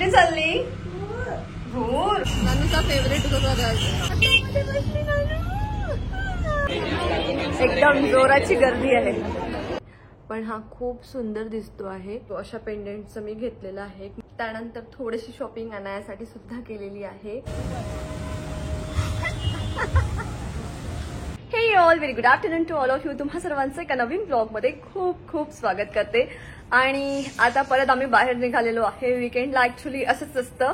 कुठे चालली? भूर नानूचा फेवरेट एकदम जोराची गर्दी आहे, पण हा खूप सुंदर दिसतो आहे. अशा पेंडेंटचं मी घेतलेलं आहे. त्यानंतर थोडीशी शॉपिंग आणण्यासाठी सुद्धा केलेली आहे. हे all very good afternoon to all of you. तुम्हा सर्वांचं एका नवीन ब्लॉग मध्ये खूप खूप स्वागत करते. आणि आता परत आम्ही बाहेर निघालेलो आहे. वीकेंडला ऍक्च्युली असंच असतं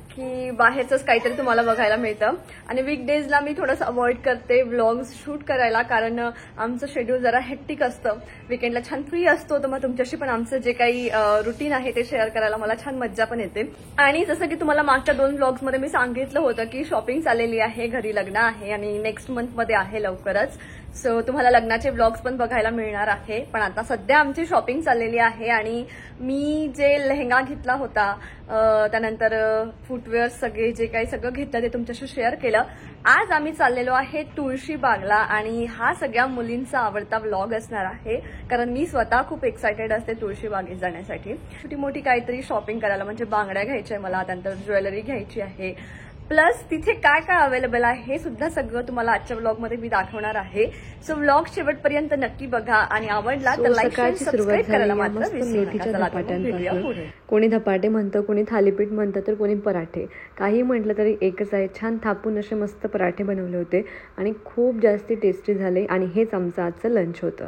की बाहेरच काहीतरी तुम्हाला बघायला मिळतं. आणि वीकडेजला मी थोडंसं अवॉइड करते व्लॉग्स शूट करायला, कारण आमचं शेड्यूल जरा हेक्टिक असतं. वीकेंडला छान फ्री असतो, तर मग तुमच्याशी पण आमचं जे काही रुटीन आहे ते शेअर करायला मला छान मज्जा पण येते. आणि जसं की तुम्हाला मागच्या 2 व्लॉग्समध्ये मी सांगितलं होतं की शॉपिंग चाललेली आहे, घरी लग्न आहे आणि नेक्स्ट मंथमध्ये आहे लवकरच. सो तुम्हाला लग्नाचे व्लॉग्स पण बघायला मिळणार आहे. पण आता सध्या आमची शॉपिंग चाललेली आहे. आणि मी जे लेहंगा घेतला होता, त्यानंतर फुटवेअर सगळे जे काही सगळं घेतलं ते तुमच्याशी शेअर केलं. आज आम्ही चाललेलो आहे तुळशीबागला आणि हा सगळ्या मुलींचा आवडता व्लॉग असणार आहे, कारण मी स्वतः खूप एक्सायटेड असते तुळशीबागेत जाण्यासाठी. छोटी मोठी काहीतरी शॉपिंग करायला, म्हणजे बांगड्या घ्यायच्या आहे मला, त्यानंतर ज्वेलरी घ्यायची आहे. प्लस तिथे काय काय अवेलेबल आहे हे सुद्धा सगळं तुम्हाला आजच्या व्लॉगमध्ये मी दाखवणार आहे. सो व्लॉग शेवटपर्यंत नक्की बघा आणि आवडला तर लाईक आणि सबस्क्राईब करायला मात्र विसरू नका. कोणी धपाटे म्हणतं, कोणी थालीपीठ म्हणतं, तर कोणी पराठे. काही म्हटलं तरी एकच आहे. छान थापून असे मस्त पराठे बनवले होते आणि खूप जास्ती टेस्टी झाले. आणि हेच आमचं आजचं लंच होतं.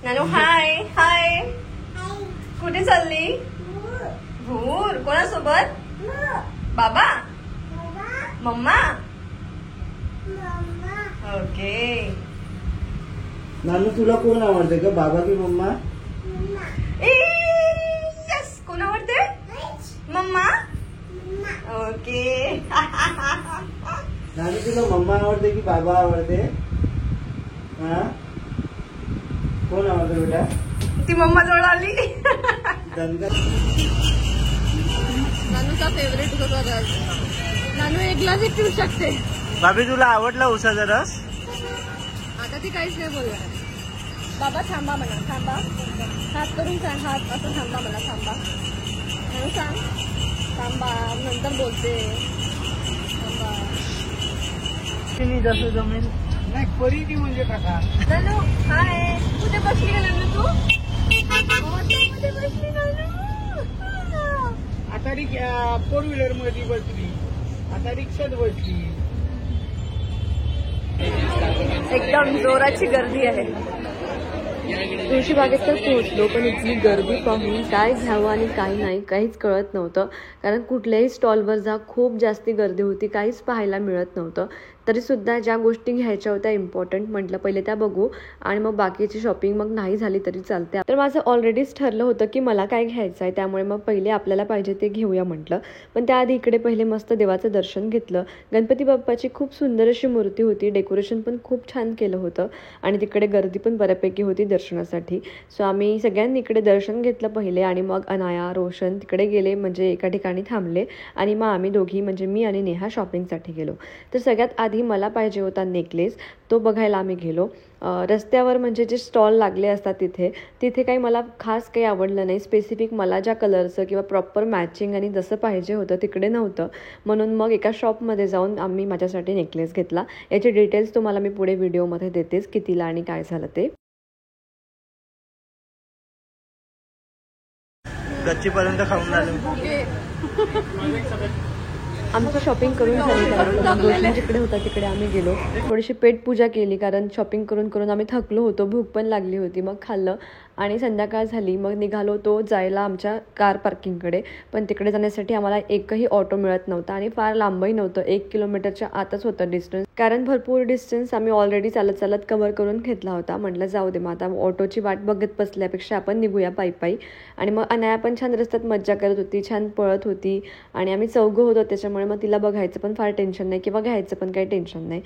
नानू हाय हाय. कुठे चालली? भूर. कोणासोबत? बाबा मम्मा. ओके. नानू तुला कोण आवडते का, बाबा की मम्मा? यस. कोण आवडते? मम्मा. ओके. नानू तुला मम्मा आवडते की बाबा आवडते? हा, कोण आवडते बेटा? ती मम्मा जवळ आली. नानूचा फेवरेट नानू एक ग्लास पिऊ शकते. बाबी तुला आवडला उसाचा रस? आता ती काहीच नाही बोलणार. बाबा थांबा म्हणा, थांबा. हात करून सांग, हात असं थांबा म्हणा, थांबा. नानू सांग थांबा, नंतर बोलते. थांबा. जसं जमेल. नाही परी म्हणजे कसा. नानू हाय. कुठे बसली का नानू तू? कुठे बसली नानू? आता 4 व्हीलर मध्ये बसली, आता रिक्षात बसली. एकदम जोराची गर्दी आहे. तुळशीबागेत तर पोहोचलो, पण इथली गर्दी पाहून काय घ्यावं आणि काय नाही काहीच कळत नव्हतं. कारण कुठल्याही स्टॉलवर जा खूप जास्ती गर्दी होती, काहीच पाहायला मिळत नव्हतं. तरीसुद्धा ज्या गोष्टी घ्यायच्या होत्या इम्पॉर्टंट म्हटलं पहिले त्या बघू आणि मग बाकीची शॉपिंग मग नाही झाली तरी चालते. तर माझं ऑलरेडीच ठरलं होतं की मला काय घ्यायचं आहे, त्यामुळे मग पहिले आपल्याला पाहिजे ते घेऊया म्हटलं. पण त्याआधी इकडे पहिले मस्त देवाचं दर्शन घेतलं. गणपती बाप्पाची खूप सुंदर अशी मूर्ती होती, डेकोरेशन पण खूप छान केलं होतं आणि तिकडे गर्दी पण बऱ्यापैकी होती दर्शनासाठी. सो आम्ही सगळ्यांनी इकडे दर्शन घेतलं पहिले आणि मग अनाया, रोशन तिकडे गेले, म्हणजे एका ठिकाणी थांबले आणि मग आम्ही दोघी म्हणजे मी आणि नेहा शॉपिंगसाठी गेलो. तर सगळ्यात आधी मला पाहिजे होता नेकलेस, तो बघायला आम्ही गेलो. रस्त्यावर म्हणजे जे स्टॉल लागले असतात तिथे काही मला खास काही आवडलं नाही. स्पेसिफिक मला ज्या कलरचं किंवा प्रॉपर मॅचिंग आणि जसं पाहिजे होतं तिकडे नव्हतं. म्हणून मग एका शॉपमध्ये जाऊन आम्ही माझ्यासाठी नेकलेस घेतला. याचे डिटेल्स तुम्हाला मी पुढे व्हिडिओमध्ये देतेच, कितीला आणि काय झालं ते. गच्चीपर्यंत खाऊन झालं. आमची शॉपिंग करून झाली, कारण रोशन जिकडे होता तिकडे आम्ही गेलो. थोडीशी पेट पूजा केली, कारण शॉपिंग करून करून आम्ही थकलो होतो, भूक पण लागली होती. मग खाल्लं आणि संध्याकाळ झाली. मग निघालो तो जायला आमच्या कार पार्किंगकडे. पण तिकडे जाण्यासाठी आम्हाला एकही ऑटो मिळत नव्हता आणि फार लांबही नव्हतं, 1 किलोमीटरच्या आतच होतं डिस्टन्स. कारण भरपूर डिस्टन्स आम्ही ऑलरेडी चालत चालत कव्हर करून घेतला होता. म्हटलं जाऊ दे, मग आता ऑटोची वाट बघत बसल्यापेक्षा आपण निघूया पायी पायी. आणि मग अनाया पण छान रस्त्यात मज्जा करत होती, छान पळत होती आणि आम्ही चौघं होतो, त्याच्यामुळे मग तिला बघायचं पण फार टेन्शन नाही किंवा घ्यायचं पण काही टेन्शन नाही.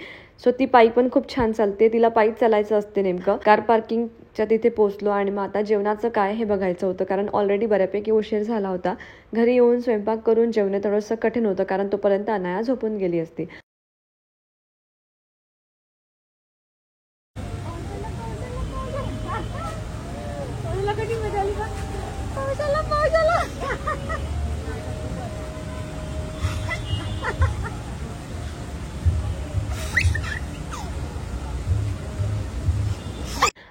सो ती पायी पण खूप छान चालते, तिला पायीच चालायचं असते. नेमकं कार पार्किंगच्या तिथे पोहोचलो आणि मग आता जेवणाचं काय हे बघायचं होतं, कारण ऑलरेडी बऱ्यापैकी उशीर झाला होता. घरी येऊन स्वयंपाक करून जेवणे थोडंसं कठीण होतं, कारण तोपर्यंत अनाया झोपून गेली असती.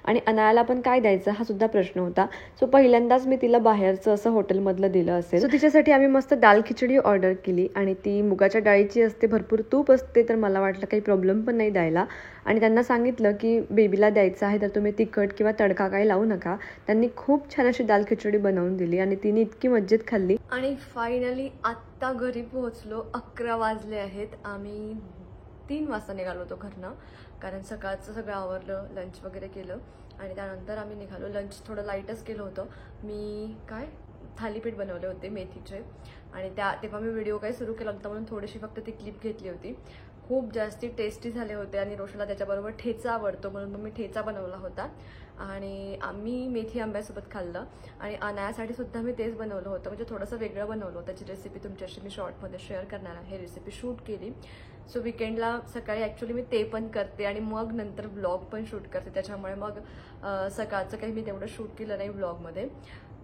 आणि अनायाला पण काय द्यायचं हा सुद्धा प्रश्न होता. सो पहिल्यांदाच मी तिला बाहेरचं असं हॉटेलमधलं दिलं असेल. सो तिच्यासाठी आम्ही मस्त दाल खिचडी ऑर्डर केली आणि ती मुगाच्या डाळीची असते, भरपूर तूप असते, तर मला वाटलं काही प्रॉब्लेम पण नाही द्यायला. आणि त्यांना सांगितलं की बेबीला द्यायचं आहे तर तुम्ही तिखट किंवा तडका काही लावू नका. त्यांनी खूप छान अशी दाल खिचडी बनवून दिली आणि तिने इतकी मज्जेत खाल्ली. आणि फायनली आत्ता घरी पोहोचलो. 11 वाजले आहेत. आम्ही 3 वाजता निघालो होतो घरनं, कारण सकाळचं सगळं आवरलं, लंच वगैरे केलं आणि त्यानंतर आम्ही निघालो. लंच थोडं लाईटच केलं होतं. मी थालीपीठ बनवले होते मेथीचे आणि तेव्हा मी व्हिडिओ काही सुरू केला होता म्हणून थोडीशी फक्त ती क्लिप घेतली होती. खूप जास्ती टेस्टी झाले होते आणि रोशनला त्याच्याबरोबर ठेचा आवडतो म्हणून मग मी ठेचा बनवला होता आणि आम्ही मेथी आंब्यासोबत खाल्लं. आणि अनायासाठी सुद्धा मी तेच बनवलं होतं, म्हणजे थोडंसं वेगळं बनवलं होतं. त्याची रेसिपी तुमच्याशी मी शॉर्टमध्ये शेअर करणार आहे. रेसिपी शूट केली. सो विकेंडला सकाळी ॲक्च्युली मी ते पण करते आणि मग नंतर व्लॉग पण शूट करते, त्याच्यामुळे मग सकाळचं काही मी तेवढं शूट केलं नाही व्लॉगमध्ये.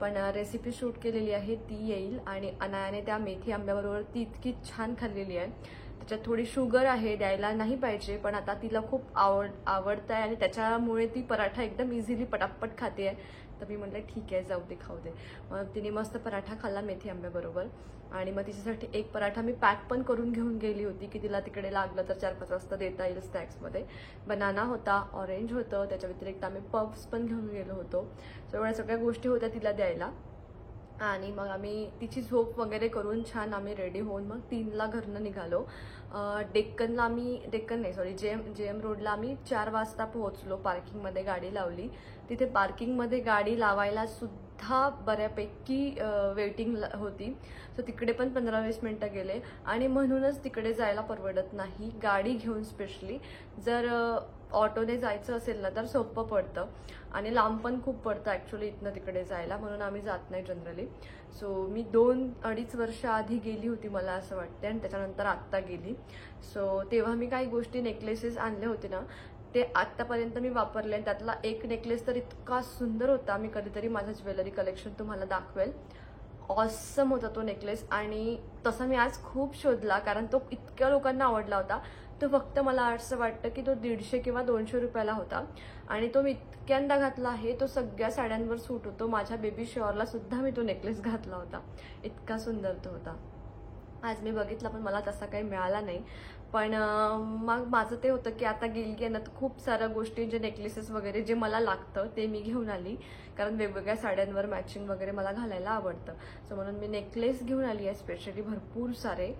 पण रेसिपी शूट केलेली आहे ती येईल. आणि अनायाने त्या मेथी आंब्याबरोबर ती इतकी छान खाल्लेली आहे. त्याच्यात थोडी शुगर आहे, द्यायला नाही पाहिजे, पण आता तिला खूप आवडतं आहे आणि त्याच्यामुळे ती पराठा एकदम इझिली पटापट खाते आहे. तर मी म्हटलं ठीक आहे, जाऊ दे, खाऊ दे. मग तिने मस्त पराठा खाल्ला मेथी आंब्याबरोबर. आणि मग तिच्यासाठी एक पराठा मी पॅक पण करून घेऊन गेली होती की तिला तिकडे लागलं तर 4-5 वाजता देता येईल स्नॅक्समध्ये. बनाना होता, ऑरेंज होतं, त्याच्या व्यतिरिक्त आम्ही पफ्स पण घेऊन गेलो होतो. सो एवढ्या सगळ्या गोष्टी होत्या तिला द्यायला. आणि मग आम्ही तिची झोप वगैरे करून छान आम्ही रेडी होऊन मग 3ला घरनं निघालो. जेएम रोडला आम्ही 4 वाजता पोहोचलो. पार्किंगमध्ये गाडी लावली. तिथे पार्किंगमध्ये गाडी लावायला सुद्धा बऱ्यापैकी वेटिंग होती. सो तिकडे पण 15-20 मिनटं गेले आणि म्हणूनच तिकडे जायला परवडत नाही गाडी घेऊन. स्पेशली जर ऑटोने जायचं असेल ना तर सोपं पडतं आणि लांब पण खूप पडतं ॲक्च्युली इथनं तिकडे जायला, म्हणून आम्ही जात नाही जनरली. सो मी 2-2.5 वर्ष आधी गेली होती मला असं वाटते आणि त्याच्यानंतर आत्ता गेली. सो तेव्हा मी काही गोष्टी नेकलेसेस आणले होते ना ते आत्तापर्यंत मी वापरले. त्यातला एक नेकलेस तर इतका सुंदर होता, मी कधीतरी माझं ज्वेलरी कलेक्शन तुम्हाला दाखवेल. ऑसम होता तो नेकलेस आणि तसा मी आज खूप शोधला कारण तो इतक्या लोकांना आवडला होता. तो फक्त मला असं वाटतं की तो 150 किंवा 200 रुपयाला होता आणि तो मी इतक्यांदा घातला आहे. तो सगळ्या साड्यांवर सूट होतो. माझ्या बेबी शॉवरला सुद्धा मी तो नेकलेस घातला होता. इतका सुंदर तो होता. आज मी बघितला पण मला तसा काही मिळाला नाही. पण मग माझं ते होतं की आता गेली आहे ना तर खूप साऱ्या गोष्टी जे नेकलेसेस वगैरे जे मला लागतं ते मी घेऊन आली, कारण वेगवेगळ्या साड्यांवर मॅचिंग वगैरे मला घालायला आवडतं. सो म्हणून मी नेकलेस घेऊन आली आहे स्पेशली भरपूर सारे.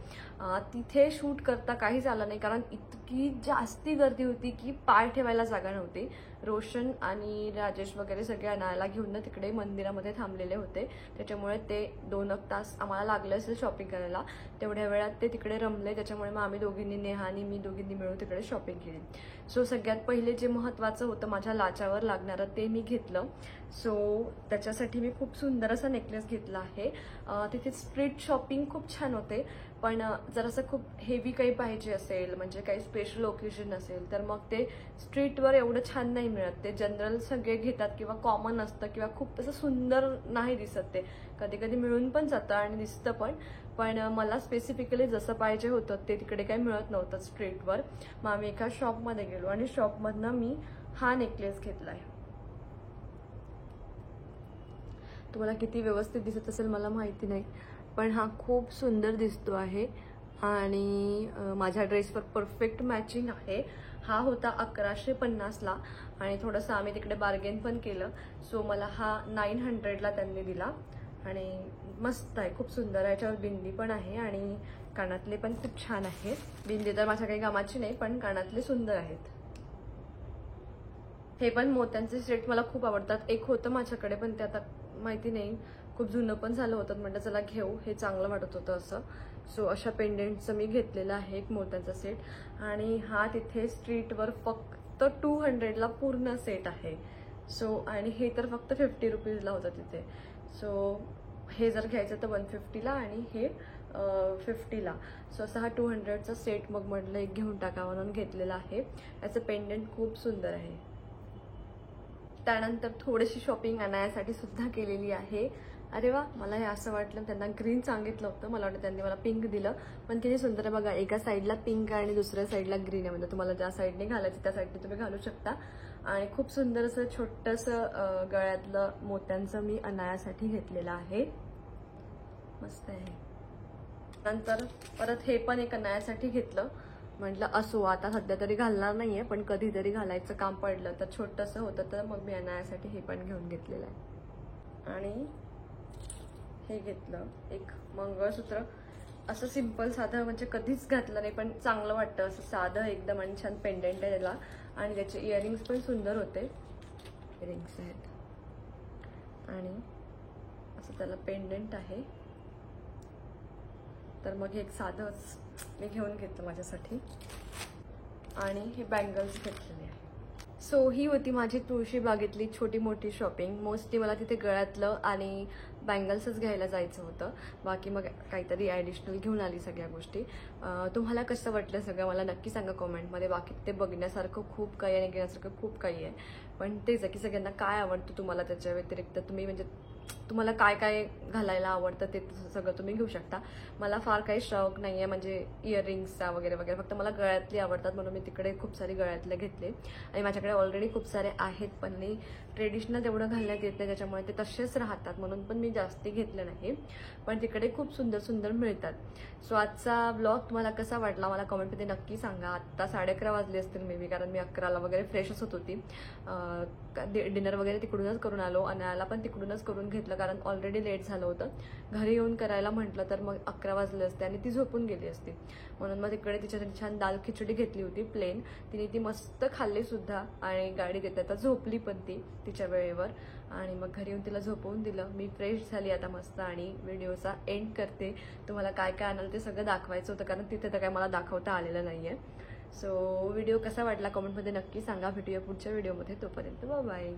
तिथे शूट करता काही झालं नाही कारण इतकी जास्ती गर्दी होती की पाय ठेवायला जागा नव्हती. रोशन आणि राजेश वगैरे सगळे अनायाला घेऊन ना तिकडे मंदिरामध्ये थांबलेले होते, त्याच्यामुळे ते 2 तास आम्हाला लागले असेल शॉपिंग करायला. तेवढ्या वेळात ते तिकडे रमले, त्याच्यामुळे मग आम्ही दोघींनी, नेहा आणि मी दोघींनी मिळून तिकडे शॉपिंग केली. सो सगळ्यात पहिले जे महत्त्वाचं होतं माझ्या लाचावर लागणारं ते मी घेतलं. सो त्याच्यासाठी मी खूप सुंदर असा नेकलेस घेतला आहे. तिथे स्ट्रीट शॉपिंग खूप छान होते, पण जरासं खूप हेवी काही पाहिजे असेल, म्हणजे काही स्पेशल ओकेजन असेल तर मग ते स्ट्रीटवर एवढं छान नाही मिळत. ते जनरल सगळे घेतात किंवा कॉमन असतं किंवा खूप तसं सुंदर नाही दिसत. ते कधी कधी मिळून पण जातं आणि दिसतं पण मला स्पेसिफिकली जसं पाहिजे होतं ते तिकडे काही मिळत नव्हतं स्ट्रीटवर. मग आम्ही एका शॉपमध्ये गेलो आणि शॉपमधनं मी हा नेकलेस घेतलाय. तुम्हाला किती व्यवस्थित दिसत असेल मला माहिती नाही, पण हा खूप सुंदर दिसतो आहे आणि माझ्या ड्रेसवर परफेक्ट मॅचिंग आहे. हा होता 1150ला आणि थोडंसं आम्ही तिकडे बार्गेन पण केलं. सो मला हा 900ला त्यांनी दिला आणि मस्त आहे, खूप सुंदर आहे. याच्यावर बिंदी पण आहे आणि कानातले पण खूप छान आहेत. बिंदी तर माझ्या काही कामाची नाही, पण कानातले सुंदर आहेत. हे पण मोत्यांचे सेट मला खूप आवडतात. एक होतं माझ्याकडे पण ते आता माहिती नाही, खूप जुनं पण झालं होतं. म्हटलं चला घेऊ, हे चांगलं वाटत होतं असं. सो अशा पेंडेंटचं मी घेतलेलं आहे एक मोत्यांचा सेट आणि हा तिथे स्ट्रीटवर फक्त 200ला पूर्ण सेट आहे. सो आणि हे तर फक्त 50 रुपीजला होतं तिथे. सो हे जर घ्यायचं तर 150ला आणि हे 50ला. सो असा हा 200चा सेट मग म्हटलं एक घेऊन टाका म्हणून घेतलेला आहे. याचं पेंडेंट खूप सुंदर आहे. त्यानंतर थोडीशी शॉपिंग अनायासाठी सुद्धा केलेली आहे. अरे वा, मला हे असं वाटलं, त्यांना ग्रीन सांगितलं होतं, मला वाटतं त्यांनी मला पिंक दिलं. पण किती सुंदर आहे बघा, एका साईडला पिंक आहे आणि दुसऱ्या साईडला ग्रीन आहे. म्हणजे तुम्हाला ज्या साईडने घालायचं त्या साईडने तुम्ही घालू शकता. आणि खूप सुंदर असं छोटंसं गळ्यातलं मोत्यांचं मी अनायासाठी घेतलेलं आहे. मस्त आहे. नंतर परत हे पण एक अनायासाठी घेतलं. म्हटलं असो, आता सध्या तरी घालणार नाहीये, पण कधीतरी घालायचं काम पडलं तर छोटंसं होतं, तर मग मी अनायासाठी हे पण घेऊन घेतलेलं आहे. आणि हे घेतलं एक मंगळसूत्र, असं सिंपल साधं, म्हणजे कधीच घातलं नाही पण चांगलं वाटतं असं साधं एकदम. आणि छान पेंडेंट आहे त्याला. आणि त्याचे इयरिंग्स पण सुंदर होते. इयरिंग्स आहेत आणि असं त्याला पेंडेंट आहे. तर मग हे एक साधंच मी घेऊन घेतलं माझ्यासाठी. आणि हे बँगल्स घेतलेले आहे. सो ही होती माझी तुळशीबागेतली छोटी मोठी शॉपिंग. मोस्टली मला तिथे गळ्यातलं आणि बँगल्सच घ्यायला जायचं होतं. बाकी मग काहीतरी ॲडिशनल घेऊन आली सगळ्या गोष्टी. तुम्हाला कसं वाटलं सगळं मला नक्की सांगा कॉमेंटमध्ये. बाकी ते बघण्यासारखं खूप काही आणि घेण्यासारखं खूप काही आहे. पण तेच आहे की सगळ्यांना काय आवडतं तुम्हाला त्याच्या व्यतिरिक्त तुम्ही म्हणजे तुम्हाला काय काय घालायला आवडतं ते सगळं तुम्ही घेऊ शकता. मला फार काही शौक नाही आहे म्हणजे इयरिंग्सचा वगैरे वगैरे. फक्त मला गळ्यातली आवडतात म्हणून मी तिकडे खूप सारे गळ्यातले घेतले. आणि माझ्याकडे ऑलरेडी खूप सारे आहेत पण मी ट्रेडिशनल तेवढं घालण्यात येत नाही, त्याच्यामुळे ते तसेच राहतात म्हणून पण मी जास्ती घेतले नाही. पण तिकडे खूप सुंदर सुंदर मिळतात. सो आजचा ब्लॉग तुम्हाला कसा वाटला मला कॉमेंटमध्ये नक्की सांगा. आत्ता 11:30 वाजले असतील मे बी, कारण मी 11ला वगैरे फ्रेशच होत होती. डिनर वगैरे तिकडूनच करून आलो. अनायाला पण तिकडूनच करून घेतलं कारण ऑलरेडी लेट झालं होतं. घरी येऊन करायला म्हटलं तर मग 11 वाजले असते आणि ती झोपून गेली असती. म्हणून मग तिकडे तिच्यासाठी छान दाल खिचडी घेतली होती प्लेन. तिने ती मस्त खाल्ली सुद्धा आणि गाडीत येता झोपली पण ती तिच्या वेळेवर. आणि मग घरी येऊन तिला झोपवून दिलं. मी फ्रेश झाली आता मस्त आणि व्हिडिओचा एंड करते. तुम्हाला काय काय आणाल ते सगळं दाखवायचं होतं कारण तिथे तर काय मला दाखवता आलेलं नाहीये. सो व्हिडिओ कसा वाटला कमेंटमध्ये नक्की सांगा. भेटूया पुढच्या व्हिडिओमध्ये. तोपर्यंत बाय.